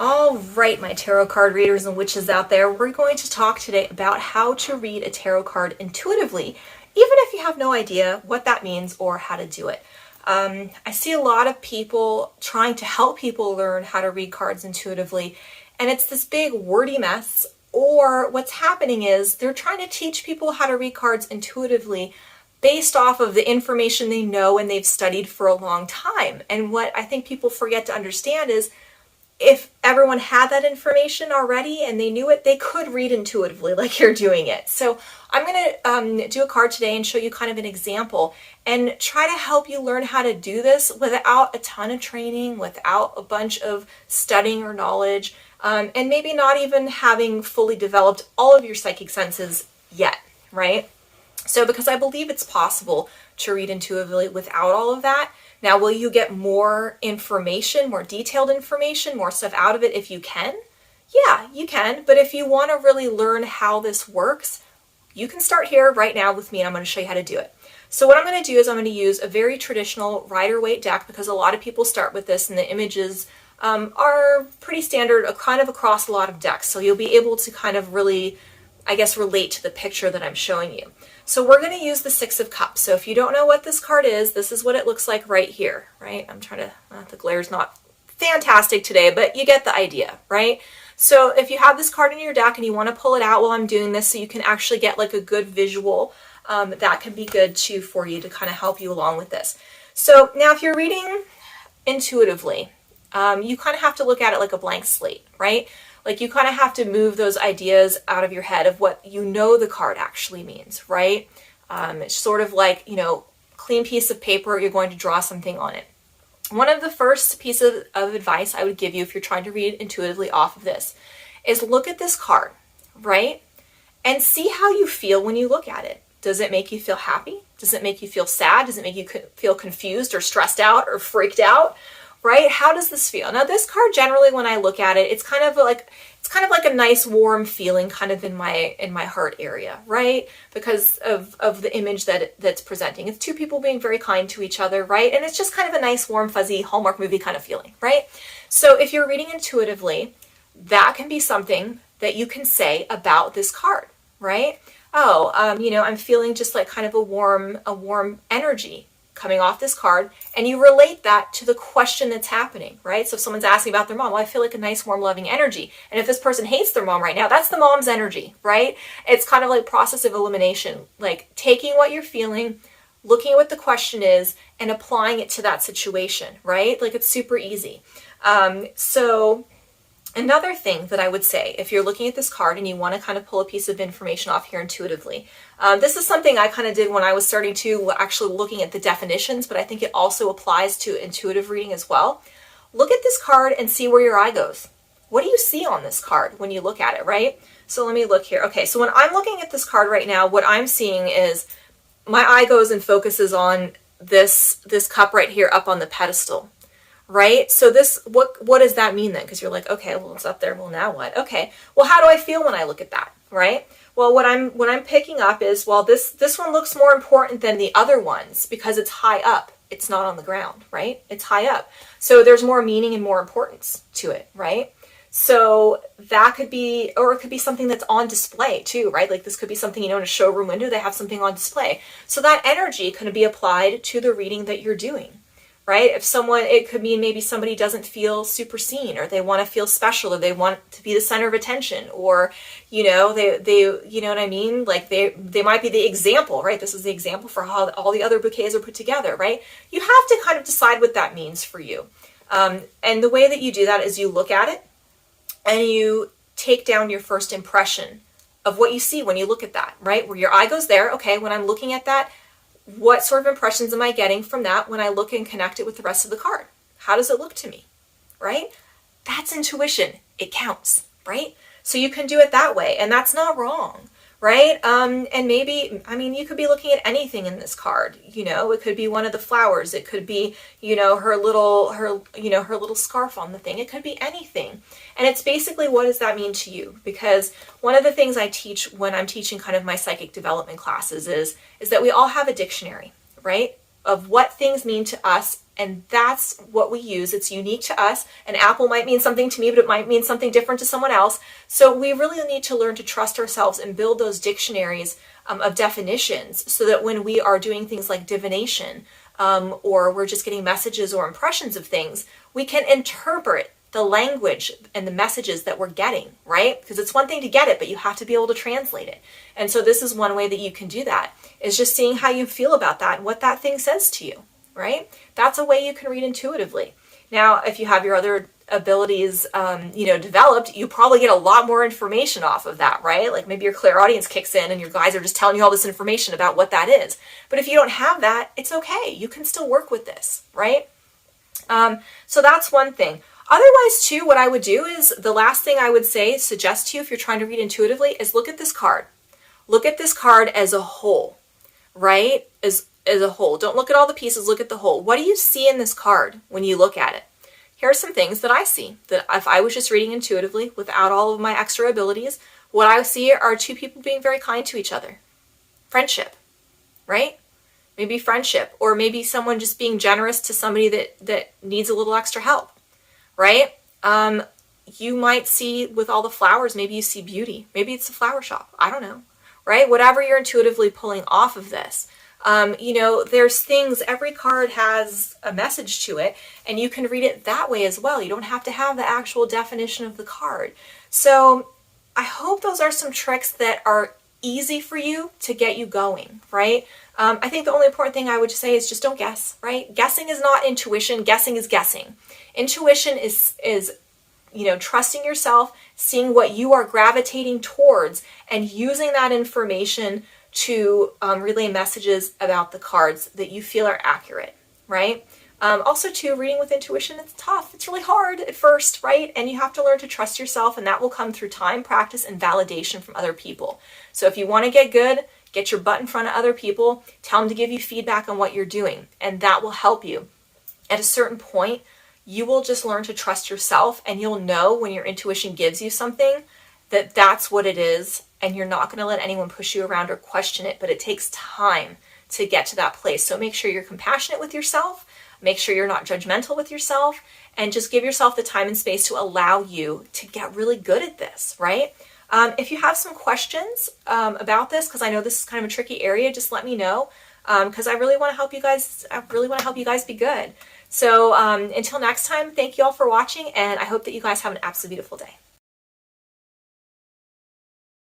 All right, my tarot card readers and witches out there, we're going to talk today about how to read a tarot card intuitively, even if you have no idea what that means or how to do it. I see a lot of people trying to help people learn how to read cards intuitively, and it's this big wordy mess, or what's happening is they're trying to teach people how to read cards intuitively based off of the information they know and they've studied for a long time. And what I think people forget to understand is if everyone had that information already and they knew it, they could read intuitively like you're doing it. So I'm going to do a card today and show you kind of an example and try to help you learn how to do this without a ton of training, without a bunch of studying or knowledge, and maybe not even having fully developed all of your psychic senses yet, right? So because I believe it's possible to read intuitively without all of that. Now, will you get more information, more detailed information, more stuff out of it if you can? Yeah, you can. But if you want to really learn how this works, you can start here right now with me and I'm going to show you how to do it. So what I'm going to do is I'm going to use a very traditional Rider-Waite deck because a lot of people start with this and the images are pretty standard kind of across a lot of decks. So you'll be able to kind of really, I guess, relate to the picture that I'm showing you. So we're going to use the Six of Cups. So if you don't know what this card is, this is what it looks like right here, right? I'm trying to, the glare's not fantastic today, but you get the idea, right? So if you have this card in your deck and you want to pull it out while I'm doing this so you can actually get like a good visual, that can be good too for you to kind of help you along with this. So now if you're reading intuitively, you kind of have to look at it like a blank slate, right? Like you kind of have to move those ideas out of your head of what you know the card actually means, right? It's sort of like, clean piece of paper, you're going to draw something on it. One of the first pieces of advice I would give you if you're trying to read intuitively off of this is look at this card, right? And see how you feel when you look at it. Does it make you feel happy? Does it make you feel sad? Does it make you feel confused or stressed out or freaked out? Right? How does this feel? Now, this card generally, when I look at it, it's kind of like a nice warm feeling kind of in my heart area, right? Because of the image that's presenting. It's two people being very kind to each other, right? And it's just kind of a nice warm fuzzy Hallmark movie kind of feeling, right? So if you're reading intuitively, that can be something that you can say about this card, right? Oh, I'm feeling just like kind of a warm energy coming off this card, and you relate that to the question that's happening, right? So if someone's asking about their mom, well, I feel like a nice, warm, loving energy. And if this person hates their mom right now, that's the mom's energy, right? It's kind of like process of elimination, like taking what you're feeling, looking at what the question is, and applying it to that situation, right? Like it's super easy. So another thing that I would say, if you're looking at this card and you want to kind of pull a piece of information off here intuitively, this is something I kind of did when I was starting to actually looking at the definitions, but I think it also applies to intuitive reading as well. Look at this card and see where your eye goes. What do you see on this card when you look at it, right? So let me look here. Okay, so when I'm looking at this card right now, what I'm seeing is my eye goes and focuses on this cup right here up on the pedestal. Right? So what does that mean then? Because you're like, okay, well, it's up there. Well, now what? Okay. Well, how do I feel when I look at that? Right? Well, what I'm picking up is, well, this one looks more important than the other ones because it's high up. It's not on the ground, right? It's high up. So there's more meaning and more importance to it, right? So that could be, or it could be something that's on display too, right? Like this could be something, in a showroom window, they have something on display. So that energy can be applied to the reading that you're doing. Right? It could mean maybe somebody doesn't feel super seen, or they want to feel special, or they want to be the center of attention, or, they you know what I mean? Like they might be the example, right? This is the example for how all the other bouquets are put together, right? You have to kind of decide what that means for you. And the way that you do that is you look at it and you take down your first impression of what you see when you look at that, right? Where your eye goes there. Okay, when I'm looking at that, what sort of impressions am I getting from that when I look and connect it with the rest of the card? How does it look to me, right? That's intuition. It counts, right? So you can do it that way, and that's not wrong, right? And maybe, you could be looking at anything in this card. It could be one of the flowers. It could be, her little scarf on the thing. It could be anything. And it's basically, what does that mean to you? Because one of the things I teach when I'm teaching kind of my psychic development classes is that we all have a dictionary, right? of what things mean to us, and that's what we use. It's unique to us. An apple might mean something to me, but it might mean something different to someone else. So we really need to learn to trust ourselves and build those dictionaries of definitions, so that when we are doing things like divination, or we're just getting messages or impressions of things, we can interpret the language and the messages that we're getting, right? Because it's one thing to get it, but you have to be able to translate it. And so this is one way that you can do that, is just seeing how you feel about that and what that thing says to you, right? That's a way you can read intuitively. Now, if you have your other abilities, developed, you probably get a lot more information off of that, right? Like maybe your clairaudience kicks in and your guides are just telling you all this information about what that is. But if you don't have that, it's okay. You can still work with this, right? So that's one thing. Otherwise, too, what I would do is, the last thing I would suggest to you if you're trying to read intuitively, is look at this card. Look at this card as a whole, right? As a whole. Don't look at all the pieces, look at the whole. What do you see in this card when you look at it? Here are some things that I see, that if I was just reading intuitively without all of my extra abilities, what I see are two people being very kind to each other. Friendship, right? Maybe friendship, or maybe someone just being generous to somebody that needs a little extra help. Right? You might see with all the flowers, maybe you see beauty. Maybe it's a flower shop. I don't know. Right? Whatever you're intuitively pulling off of this. There's things, every card has a message to it, and you can read it that way as well. You don't have to have the actual definition of the card. So I hope those are some tricks that are easy for you to get you going, right? I think the only important thing I would say is just don't guess, right? Guessing is not intuition. Guessing is guessing. Intuition is trusting yourself, seeing what you are gravitating towards, and using that information to relay messages about the cards that you feel are accurate, right? Also, too, reading with intuition, it's tough. It's really hard at first, right? And you have to learn to trust yourself, and that will come through time, practice, and validation from other people. So if you want to get good, get your butt in front of other people, tell them to give you feedback on what you're doing, and that will help you. At a certain point, you will just learn to trust yourself, and you'll know when your intuition gives you something that that's what it is, and you're not going to let anyone push you around or question it, but it takes time to get to that place. So make sure you're compassionate with yourself, make sure you're not judgmental with yourself, and just give yourself the time and space to allow you to get really good at this, right? If you have some questions about this, because I know this is kind of a tricky area, just let me know, because I really want to help you guys. I really want to help you guys be good. So until next time, thank you all for watching, and I hope that you guys have an absolutely beautiful day.